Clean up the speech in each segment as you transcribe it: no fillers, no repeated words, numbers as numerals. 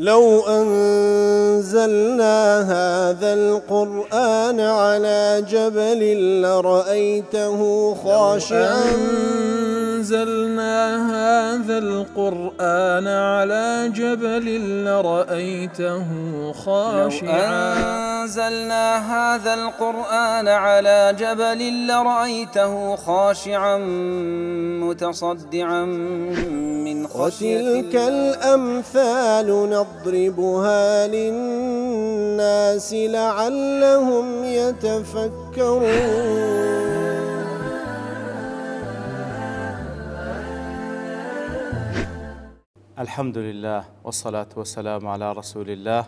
لو أنزلنا هذا القرآن على جبل لرأيته خاشعا أنزلنا هذا القرآن على جبل لرأيته خاشعا لو أنزلنا هذا القرآن على جبل لرأيته خاشعا متصدعا من خشية الله. وتلك الأمثال نضربها للناس لعلهم يتفكرون. الحمد لله والصلاة والسلام على رسول الله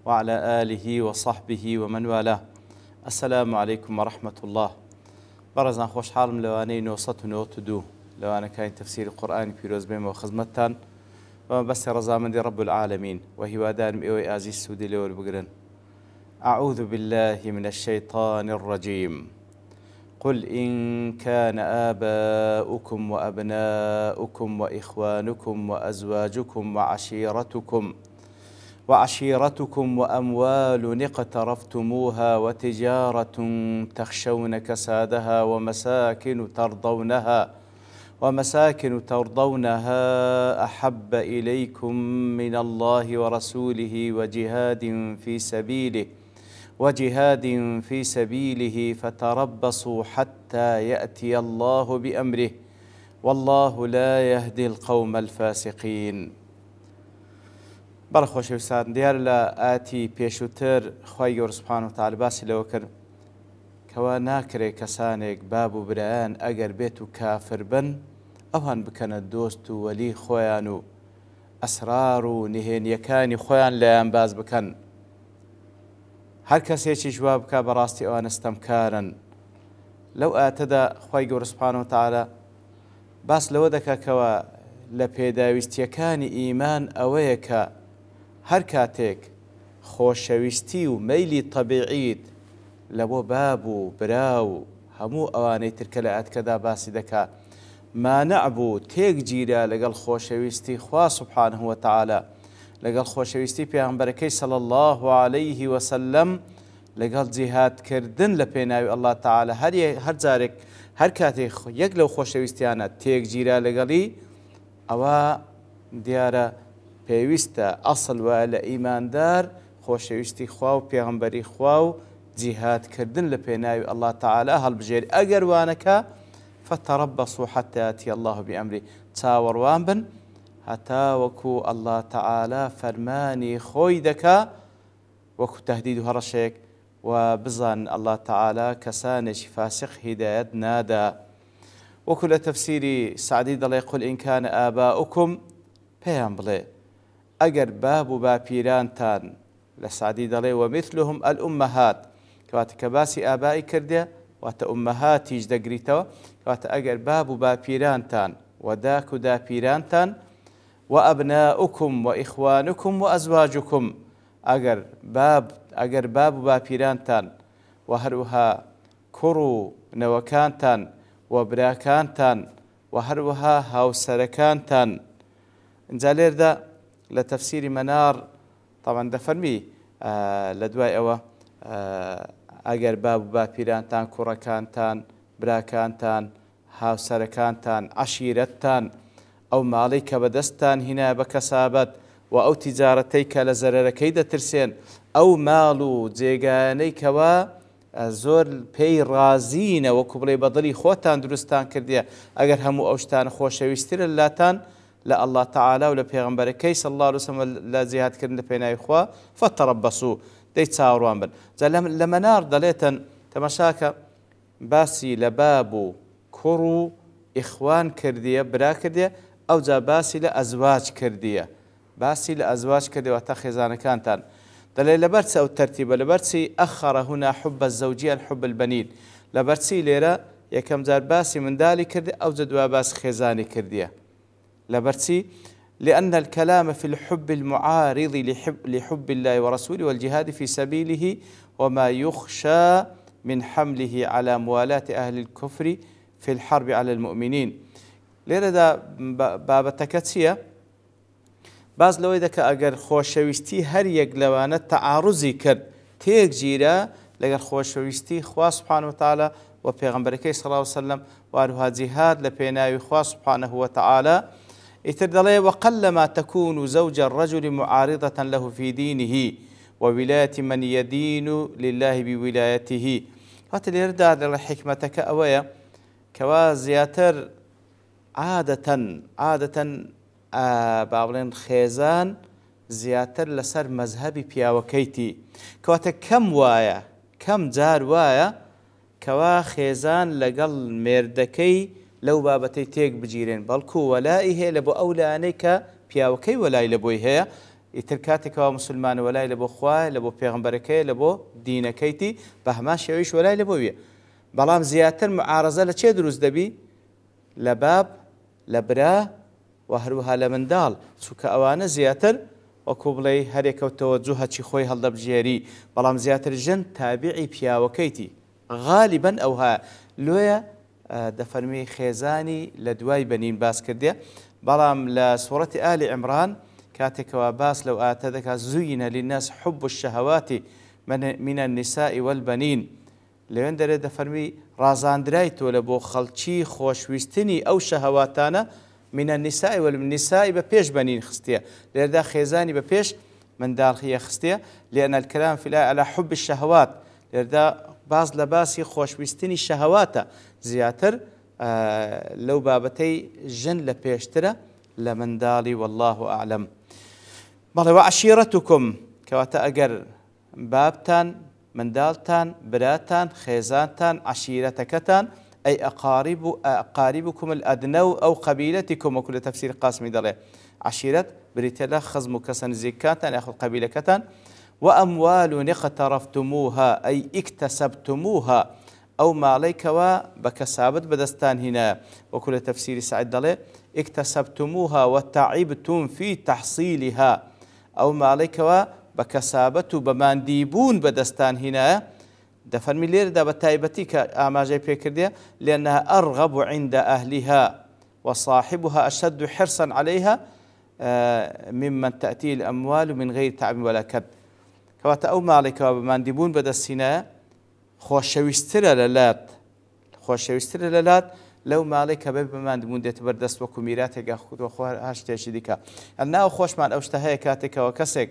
وعلى آله وصحبه ومن والاه. السلام عليكم ورحمة الله. برزان خوش حالم لواني نوصت ونوتدو لوانا كاين تفسير القرآن في روزبين وخزمتان وما بس رزامن دي رب العالمين وهي وادان مئوي آزي السودي لور بقرن. أعوذ بالله من الشيطان الرجيم. قل إن كان آباؤكم وأبناؤكم وإخوانكم وأزواجكم وعشيرتكم وأموال اقترفتموها وتجارة تخشون كسادها ومساكن ترضونها أحب إليكم من الله ورسوله وجهاد في سبيله فتربصوا حتى يأتي الله بأمره والله لا يهدي القوم الفاسقين. برخوش وسان ديار لا آتي بيشوتر خوي سبحانه وتعالى باسي لو كر كوا ناكري كسانك بابو بريان أجر بيتو كافر بن أوهن بكن الدوست ولي خويانو أسرارو نهين يكاني خويان لا ينباز بكن هر کەسێکی جواب بکە بەڕاستی ئەوان ئەستەمکارن. لەو ئاتەدا خوای گەورە سوبحانەهو وتەعالە باس لەوە دەکاتەوە لە پێداویستیەکانی ئیمان ئەوەیە کە هەر کاتێک خۆشەویستی و مەیلی تەبیعیت لە بۆ باب و برا و هەموو ئەوانەی ترکە لە ئاتکەدا باسی دەکات مانع بوو تێک گیرە لەگەڵ خۆشەویستی خوا سوبحانەهو وتەعالە لەگەڵ خۆشەویستی پێغەمبەرەکەی صلی الله عليه وسلم لەگەڵ جیهادکردن لە پێناوی الله تعالى هەر جارێک هەر کاتێک یەک لەو خۆشەویستیانە تێک گیرە لەگەڵی ئەوە دیارە پێویستە ئەسڵ وە لە ئیماندار خۆشەویستی خوا و پێغەمبەری خوا و جیهادکردن لە پێناوی الله تعالى هەڵبژێری ئەگەر وانەکە فتربصوا حتى يأتي الله بأمره چاوەڕوان بن هەتا وەکو الله تعالى فەرمانی خۆی دەکا وەکو تهدید و هەڕەشێک و بزان الله تعالى کەسانێکی فاسق هیدایەت نادا. وەکو لە تەفسیری سعدی دەڵێ قل إن كان آباؤكم پێیان بڵێ ئەگەر باب و باپیرانتان لە سعدی دەڵێ ومثلهم الأمهات کەواتە کە باسی ئابایی کردێ واتە ئومەهاتیش دەگریتەوە کەواتە ئەگەر باب و باپیرانتان و داک و داپیرانتان وأبناؤكم وإخوانكم وأزواجكم أجر باب وباپیرانتان وهروها كرو نوكانتان وبراكانتان وهروها هاوسركانتان. انزالير دا لتفسير منار طبعا دفرمي لدواي أوا أجر باب وباپیرانتان كركانتان براكانتان هاوسركانتان عشيرتان ئەو ماڵەی کە بەدەستان هینا بە کەسابەت و ئەو تیجارەتەی کە لە زەرەرەکەی دەترسێن ئەو ماڵ و جێگانەی کەوا زۆر پێی ڕازینە وەکو بڵێ بەدڵی خۆتان دروستان کردیە ئەگەر هەموو ئەو شتانە خۆشەویستیرە لاتان لە الله تعالى و لە پێغەمبەرەکەی صلی الله عليه وسلم لە جیهادکردن لە پێناوی خوا فتەرەبەسوو دەی چاوەڕوان بن. جا لە مەنار دەڵێتن تەماشاکە باسی لە باب و کوڕ و ئیخوان کردیە برا کردیە ئەو جا باسی لە ئەزواج کردیە باسی لە ئەزواج کردیەوەتە خێزانەکانتان دەڵێ لەبەرچ ئەو تەرتیبە لەبەرچی ئەخەڕە هونا حب الزەوجیە حب البەنین لەبەرچی لێرە یەکەم جار باسی منداڵی کردی ئەو جا دوا باسی خێزانی کردیە لەبەرچی لأن الكلام في الحب المعارض لحب الله ورسوله والجهاد في سبيله وما يخشى من حمله على موالاة أهل الكفر في الحرب على المؤمنين. لێرەدا بابەتەکە چییە؟ باز لەوەی دەکە ئەگەر خۆشەویستی هەر یەک لەوانە تەعاڕوزی کرد تێک گیرە لەگەر خۆشەویستی خوا سبحانه وتعالى و پێغەمبەرەکەی صلی الله عليه وسلم وهروها جهاد لە پێناوی خوا سبحانه وتعالى ئیتر دەڵێ وقلما تكون زوج الرجل معارضة له في دينه وولاية من يدين لله بولايته هاتە لێرەدا لە حکمەتەکە ئەوەیە کەوا زیاتر عادەتەن با بڵێن خێزان زیاتر لەسەر مەذهبی پیاوەکەیتی کەواتە کەم وایە کەم جار وایە کەوا خێزان لەگەڵ مێردەکەی لەو بابەتەی تێک بگیرێن بەڵکو وەلای هەیە لە بۆ ئەو لایانەی کە پیاوەکەی وەلای لە بۆی هەیە ئیتر کاتێکەوە مسلمان وەلای لە بۆ خوای لە بۆ پێغەمبەرەکەی لە بۆ دینەکەیتی بە هەمان شێوەیەش وەلای لە بۆیە بەڵام زیاتر معارەزە لە چێ دروست دەبی لە باب لە برا و هەروەها لە منداڵ چونکە ئەوانە زیاتر وەکو بڵێ هەرێکەوتەوە جوهەچی خۆی هەڵدەبژێری بەڵام زیاتر ژن تابعی پیاوەکەیتی غالیبەن ئەوها لۆیە دەفەرمی خێزانی لە دوای بەنین باس کردێ بەڵام لە سوورەتی ئالی عیمران کاتێکەوە باس لەو ئاتە دەکات زوینە للناس حب الشهوات من النساء والبنين لەوێن دەرێت دەفەرمی ڕازاندرای تۆ لە بۆ خەڵکی خۆشویستنی ئەو شەهەواتانە من النساء والنساء بەپێش بەنین خستیە لێرەدا خێزانی بەپێش منداڵ خستیە لأن الكلام في الآية على حب الشهوات لێرەدا باز لە باسی خۆشویستنی شەهەواتە زیاتر لەو بابەتەی ژن لە پێشترە لە منداڵی والله أعلم بەڵێ وعشيرتكم کەواتە ئەگەر بابتان منداڵتان براتان خێزانتان عشيرەتەکەتان أي أقاربكم الأدنو أو قبيلتكم وكل تفسير قاسمي دلي عشيرة بريتلا خزم كسن زكاتان ياخذ قبيلة كتان وأموال اقترفتموها أي اكتسبتموها أو ما عليك وبكسابت بدستان هنا وكل تفسير سعد دلي اكتسبتموها وتعبتم في تحصيلها أو ما عليك وبكسابت بمانديبون بدستان هنا دفرمي ليردا بتايبتي كآماجي بيكرديا لأنها أرغب عند أهلها وصاحبها أشد حرصا عليها ممن تأتي الأموال من غير تعب ولا كد كواتا أو مالك وبماندبون بدا السنة خوشويستر للات لو مالك بماندبون ديت بردست وكميراتك أخذ وخوها هاشتاشي ديكا أنا خوش من أوشتهي كاتك وكسك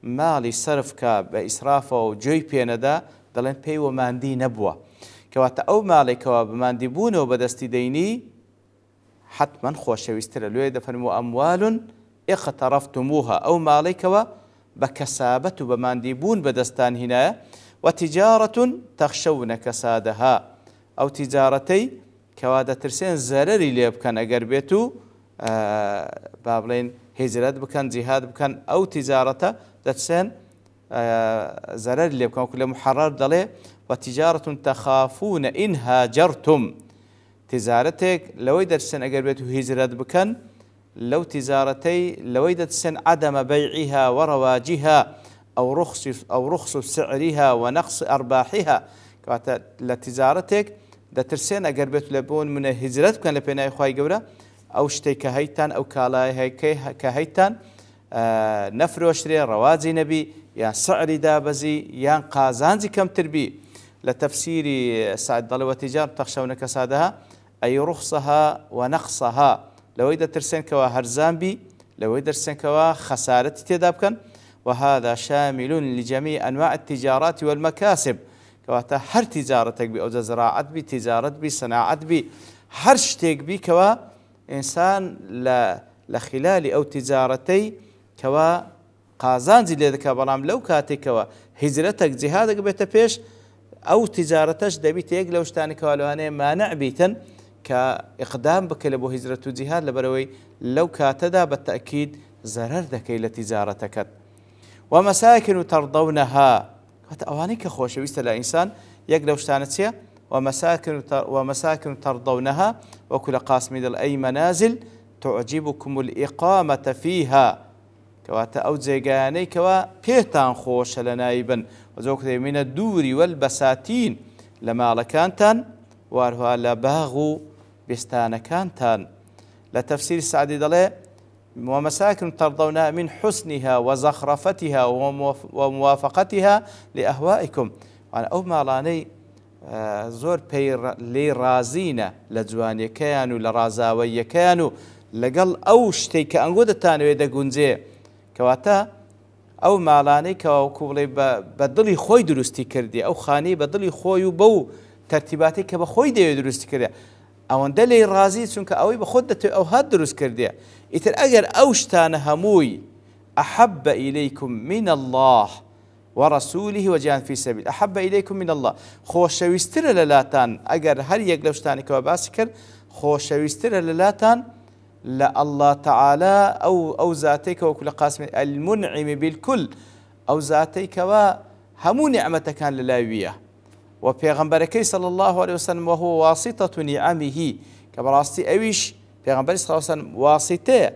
مالي صرفك بإسرافه وجوي بيندا دەڵێن پێی وەماندی نەبووە کەواتە ئەو ماڵێکەوە بماندیبوونەوە بەدەستی دەینی حتما خۆشەویسترە لێ دەفەرمێ ئەموال اقترفتموها ئەو ماڵێکەوە بە کەسابەت و بەماندیبوون بەدەستان هینایە وتجارة تخشون كسادها ئەو تیجارەتەی کەوا دەترسێن زەرەری لێ بکەن ئەگەر بێت و با بڵێن هیجرەت بکەن جیهاد بکەن ئەو تیجارەتە دەترسێن زرر اللي بكم كل محرر دلي وتجارة تخافون إن هاجرتم تجارتك لو يدرسن أقربته هجرة بكن لو تجارتي لو يدرسن عدم بيعها ورواجها أو رخص سعرها ونقص أرباحها لتجارتك دترسن أقربته لبون من هجرة بكن لبناء خواي جورا أو شتي كهيتان أو كالاي كهيتان نفروشري روازي نبي يا سعري دابزي يا قازانزي كم تربي لتفسير سعد ضل وتجار تخشون كسادها أي رخصها ونقصها لو إذا ترسن كوا هرزامبي لو إذا ترسن كوا خسارة تدابكن وهذا شامل لجميع أنواع التجارات والمكاسب كوا هر تجارتك بي أو زراعة بي تجارة بي صناعة بي هر شتيك بي كوا إنسان لخلال أو تجارتي كوا قازانزي لذكا بلام لو كاتكوا هجرتك جهادك بيتبيش أو تجارتش دبيت يقلو شتانك والواني مانع بيتن كإقدام بك لبو هجرة جهاد لبروي لو كاتدا بالتأكيد زرر ذكي لتجارتك ومساكن ترضونها أوانيك خوش ويستلا إنسان يقلو شتانتيا ومساكن ترضونها وكل قاسم دل أي منازل تعجبكم الإقامة فيها كواتا أو زيغاني كوا بيتان خوش لنايبا وزوكتي من الدور والبساتين لما لكانتان وارها لباغو بستان كانتان لتفسير السعدي دلي ومساكن ترضونها من حسنها وزخرفتها وموافقتها لأهوائكم. أو ماڵانەی زۆر پێی لێ رازینە لە جوانیەکەیان و لە ڕازاوەیەکەیان و لەگەڵ ئەو شتێک کە ئەنگۆ دەتانەوێت دەگونجێ، کەواتە ئەو ماڵانەی کەواوەکو بڵێ بە دڵی خۆی دروستی کردی، ئەو خانەی بە دڵی خۆی و بەو تەرتیباتی کە بە خۆی دەوێت دروستی کردێ، ئەوەندە لێی رازی چونکە ئەوەی بە خۆت دەتوێت ئەو هات دروست کردێ. ئیتر ئەگەر ئەو شتانە هەمووی أحب إليكم من الله ورسوله وجهاد في سبيل، أحب إليكم من الله، خۆشەویسترە لەلاتان ئەگەر هەر یەک لەو شتانێکەوە باسی کرد خۆشەویسترە لەلاتان لە الله تعالى ئەو زاتەی کە وەکو لە قاسمی المنعم بالكل، ئەو زاتەی کەوا هەموو نیعمەتەکان لەلای ویە و پێغەمبەرەکەی صلى الله عليه وسلم وهو واسطة نعمه، کە بەڕاستی ئەویش پێغەمبەری صلى الله عليه وسلم واسطەیە،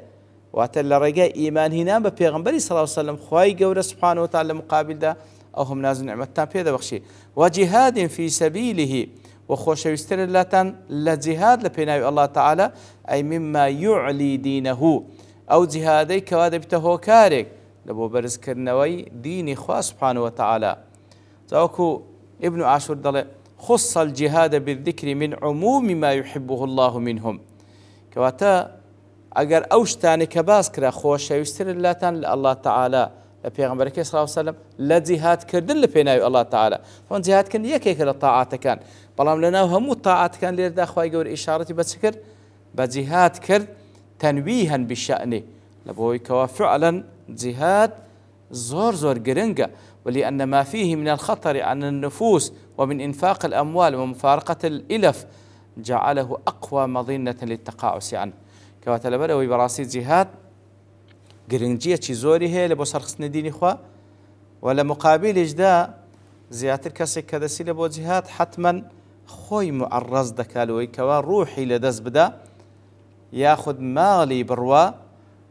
واتە لە ڕێگای ئیمان هێنان بە پێغەمبەری صلى الله عليه وسلم خوای گەورە سبحانه وتعالى لە مقابلدا ئەو هەم ناز و نیعمەتتان پێدەبەخشی. وجهاد في سبيله، وخۆشەویسترە لەلاتان لە جیهاد لە پێناوی الله تعالى، ئەی مما يعلي دينه، ئەو جیهادەی کەوا دەبێتە هۆکارێک لە بۆ بەرزکردنەوەی دینی خوا سبحانه وتعالى. جاوەکو ابن عاشور دەڵێ خص الجهاد بالذكر من عموم ما يحبه الله منهم، کەواتە ئەگەر ئەو شتانی کە باس کرا خۆشەویسترە لەلاتان لە الله تعالى لە پێغەمبەرەکەی صلی الله عليه وسلم لە جیهادکردن لە پێناوی الله تعالى. فۆن جیهادکردن یەکێکە لە تاعاتەکان، بەڵام لەناو هەموو تاعاتەکان لێرەدا خوای گەورە ئیشارەتی بە چ کرد؟ بە جیهاد کرد تەنویها بشأنه، لە بۆی کەوا فعلا جیهاد زۆر گرنگە، ولأن ما فيه من الخطر عن النفوس ومن إنفاق الأموال ومفارقة الإلف جعله أقوى مظنة للتقاعس عنه. کەواتە لەبەرەوەی بەڕاستی جیهاد گرنگجیەکی زۆری هەیە لە بۆ سەرخستنی دینی خوا، و لە مقابلیشدا زیاتر کەسێک کە دەسی لە بۆ جیهاد حتما خۆی معڕەز دەکالەوەی کەوا ڕوحی لەدەست بدا یاخود ماڵی بڕوا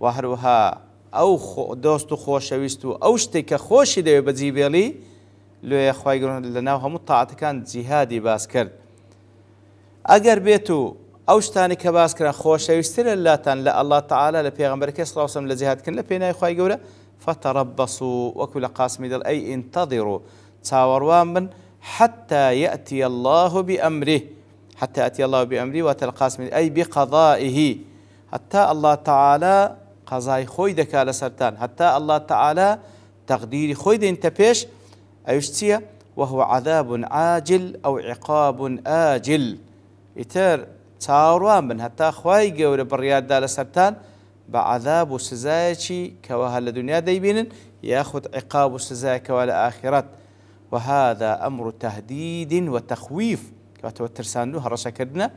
و هەروەها ئەو دۆست و خۆشەویست و ئەو شتێک کە خۆشی دەوێت بەجیبێڵی لێ خوای گەورە لەناو هەموو تاعاتەکان جیهادی باس کرد. ئەگەر بێت و ئەو شتانی کە باس کرا خۆشەویسترە لەلاتان لە الله تعالى لە پێغەمبەرەکەی صلی الله عليه وسلم لە جیهادکردن لە پێناوی خوای گەورە، فتربصوا، وەکو لە قاسمی دڵ ئەی انتظروا، چاوەڕوان بن حتى يأتي الله بأمره، حتى يأتي الله بأمره، واتە لە قاسمی ئەی بقضائه، حتى الله تعالى قەزای خۆی دەکا لەسەرتان، حتى الله تعالى تەقدیری خۆی دێنتە پێش. ئەوش چییە؟ وهو عذاب عاجل أو عقاب آجل، ئیتر چاوەڕوان بن هەتا خوای گەورە بڕیاردا لەسەرتان بە عەذاب و سزایەکی کەوا هەر لە دنیا دەیبینن، یاخود عقاب و سزایەکەوە لە ئاخرەت. وهذا أمر تهديد وتخويف، کەواتەوە ترساندن و هەڕەشەکردنە.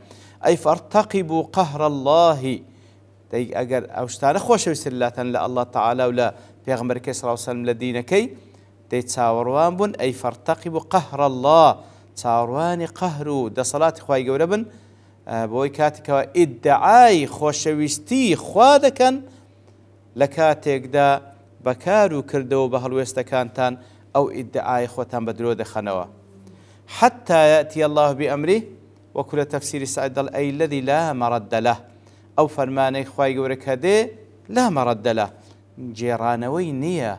ئەی فارتقبوا قهر الله، ئەگەر ئەو شتانە خۆشەویستر لەلاتان لە الله تعالى و لە پێغەمبەرەکەی صلی الله عليه وسلم لە دینەکەی، دەی چاوەڕوان بوون. ئەی فارتقبوا قهر الله، چاوەڕوانی قەهر و دەسەڵاتی خوای گەورە بن، بۆی کاتێکەوە ئیدعای خۆشەویستی خوا دەکەن لە کاتێکدا بەکار و کردەوە بە هەڵوێستەکانتان ئەو ئیدعای خۆتان بە درۆ دەخەنەوە. حتى يأتي الله بأمره، وەکو لە تەفسیری سعید دڵ ئەی الذي لا مرد له، ئەو فەرمانەی خوای گەورە کە دێ لا مرد له، جێڕانەوەی نییە.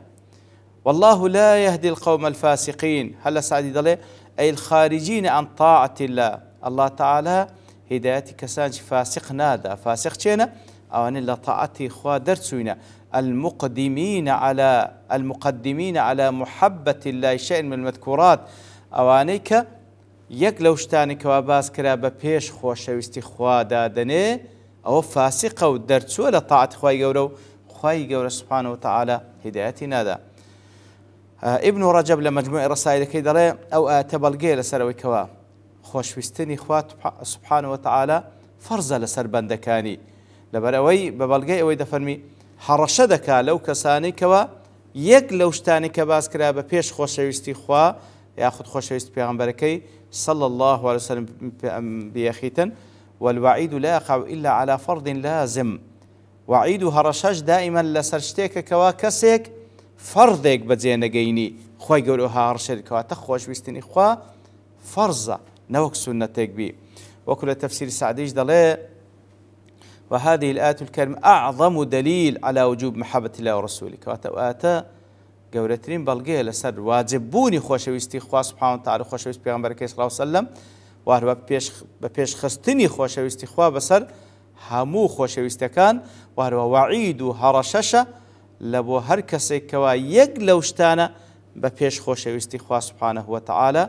والله لا يهدي القوم الفاسقين، هەل لە سعدی دەڵێ ئەی الخارجين عن طاعة الله، الله تعالى هدايتي كسانج فاسق نادا. فاسق چێنە؟ ئەوانە لە طاعەتی خوا دەرچوونە، المقدمين على محبة الله شيء من المذكورات، ئەوانەی کە یەک لەو شتانێکەوە باس کرا بە پێش خۆشەویستی خوا دادەنێ، ئەوە فاسقە و دەرچووە لە طاعەتی خوای گەورە و خوای گەورە سبحانه وتعالى هدايەتی نادا. ابن رجب لە مجموعی ڕسایلەکەی دەڵێ ئەو ئاەتە بەڵگەیە لەسەرەوەی کەوا خۆشویستنی خوا سبحانه وتعالى فەرزە لەسەر بەندەکانی، لەبەرەوەی بە بەڵگەی ئەوەی دەفەرمی هەڕەشە دەکا لەو کەسانی کەوا یەک لەو شتانی کە باس کرا بە پێش خۆشەویستی خوا یاخود خۆشەویستی پێغەمبەرەکەی صلى الله عليه وسلم بيخيتن. والوعيد لا يقع إلا على فرض لازم، وعيد هەڕەشەش دائما لەسەر شتێکە کەوا کەسێک فەرضێک بەجێ نەگەینی خوای گەورە هەڕەشە کەواتە خۆشویستنی خوا فەرزە نەوەک سونەتێک بی. وەکو لە تەفسیری سعدیش دەڵێ وهذه الآية الكريمة أعظم دليل على وجوب محبة الله ورسوله كواتە گەورەترین بەڵگەیە لەسەر واجببوونی خۆشەویستی خوا سبحانه وتعالى خۆشەویست پێغەمبەرەکەی صلی الله عليه وسلم وهروە بە پێشخستنی خۆشەویستی خوا بەسەر هەموو خۆشەویستەکان وهروە وەعید و هەڕەشەشە لە بۆ هەر کەسێکەوە یەک لەو شتانە بە پێش خۆشەویستی خوا سبحانه وتعالى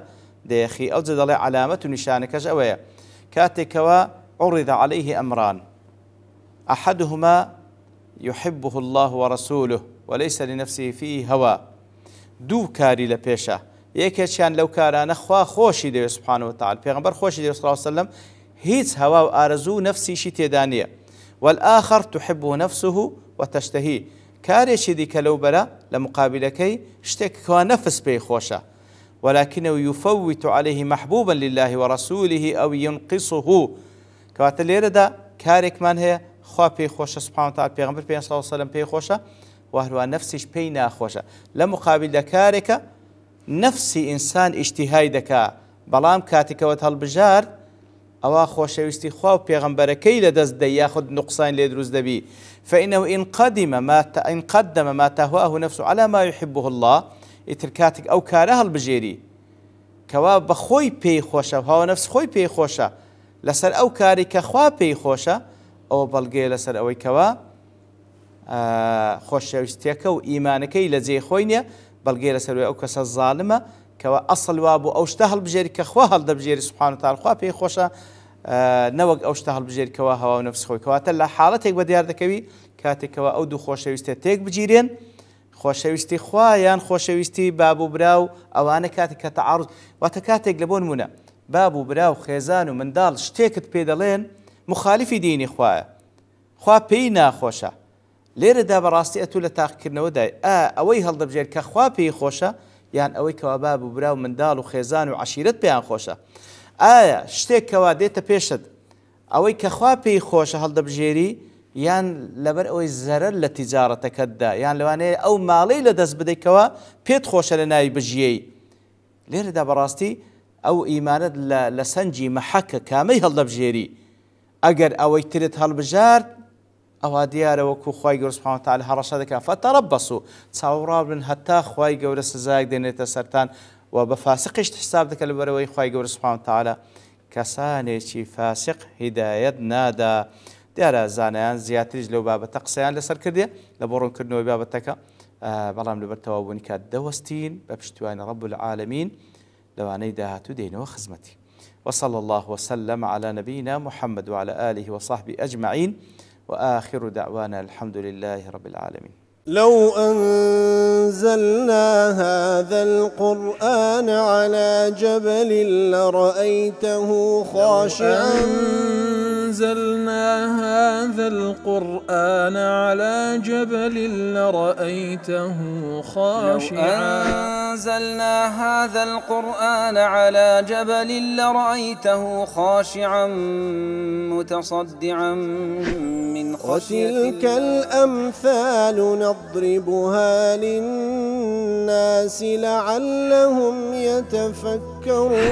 دەیەخی ئەو جە دەڵێ علامەت و نیشانەکەش ئەوەیە کاتێکەوە عرض عليه أمران أحدهما يحبه الله ورسوله وليس لنفسه فيه هوى دوو کاری لە پێشە یەکێکیان لەو کارانە خوا خۆشی دەوێت سبحانه وتعالى پێغەمبەر خۆشی دەوێت صلی الله عليه وسلم هیچ هەوا و ئارەزوو نەفسیشی تێدا نییە والآخر تحبه نفسه وتشتهي کارێکی دیکە لەو بەرە لە مقابلەکەی شتێکەوە نەفس پێی خۆشە ولكنه يفوت عليه محبوبا لله ورسوله أو ينقصه كواتە لێرەدا کارێکمان هەیە خوا پێی خۆشە سبحانه وتعالى پێغەمبەر پێی صلی الله عليه وسلم پێی خۆشە وهروە نفسیش پێی ناخۆشە لە مقابل کارێکە نفسی ئینسان ئیشتیهای دەکا بەڵام کاتێکەوە هەڵبژار ئەوە خۆشەویستی خوا و پێغەمبەرەکەی لەدەست دەی یاخود نوقسان لێ دروست دەبی فإنه إن قدم ما تهواه نفسه على ما يحبه الله ئیتر کاتێک ئەو کارە هەڵبژێری کەوا بەخۆی پێی خۆشە هاوە نفس خۆی پێی خۆشە لەسەر ئەو کاری کە خوا پێی خۆشە ئەوە بەڵگەیە لەسەر ئەوەی کەوا خۆشەویستیەکە و ئیمانەکەی لە جێی خۆی نییە بەڵگەیە لەسەر ئەو کەسە زاڵمە کەوا ئەسڵ وا بوو ئەو شتە هەڵبژێری کە خوا هەڵدەبژێری سبحانه وتعالى خوا پێی خۆشە نەوەک ئەو شتە هەڵبژێری کەوا هەوا و نفس خۆی کەواتە لە حاڵەتێک بە دیار دەکەوی کاتێکەوە ئەو دوو خۆشەویستە تێک بگیرێن خۆشەویستی خوا یان خۆشەویستی باب و براو ئەوانە کاتێک کە تەعارض واتە کاتێک لە بۆ نمونە باب و براو خێزان و منداڵ شتێکت پێ دەڵێن مخالفی دینی خوایە خوا پێی ناخۆشە لێرەدا بەڕاستی ئەتوو لە تاقیکردنەوەدای ئەوەی هەڵدەبژێر کە خوا پێی خۆشە یان ئەوەی کەوا باب و براو منداڵ و خێزان و عەشیرەت پێیان خۆشە ئایا شتێکەوە دێتە پێشت ئەوەی کە خوا پێی خۆشە هەڵدەبژێری یان لەبەر ئەوەی زەرەر لە تیجارەتەکەتدا یان لەوانەیە ئەو ماڵەی لە دەست بدەیتەوە پێت خۆشە لە ناوی بژیەی لێرەدا بەڕاستی ئەو ئیمانەت لە سەنجی مەحەکە کامەی هەڵدەبژێری ئەگەر ئەوەی ترت هەڵبژارد ئەوە دیارە وەکو خوای گەورە سبحانه وتعالى هەڕەشە دەکات فتەرەبەسوا چاوەڕا بن هەتا خوای گەورە سزایەک دێنێتە سەرتان و بە فاسقیش حساب دەکات لەبەرەوەی خوای گەورە سبحانه وتعالى کەسانێکی فاسق هیدایەت نادا دیارە زانایان زیاتریش لەو بابەتە قسەیان لەسەر کردێ لە بۆ ڕوونکردنەوەی بابەتەکە بەڵام لەبەر تەواوبوونی کات دەوەستین بە پشتیوانی رب العالمین لەوانەی داهاتوو دێنەوە خزمەتی وصلى الله وسلم على نبينا محمد وعلى آله وصحبه أجمعين وآخر دعوانا الحمد لله رب العالمين لو أنزلنا هذا القرآن على جبل لرأيته خاشعا أنزلنا هذا القرآن على جبل لرأيته خاشعا أنزلنا هذا القرآن على جبل لرأيته خاشعا متصدعا من خشية الله وتلك الأمثال نضربها للناس لعلهم يتفكرون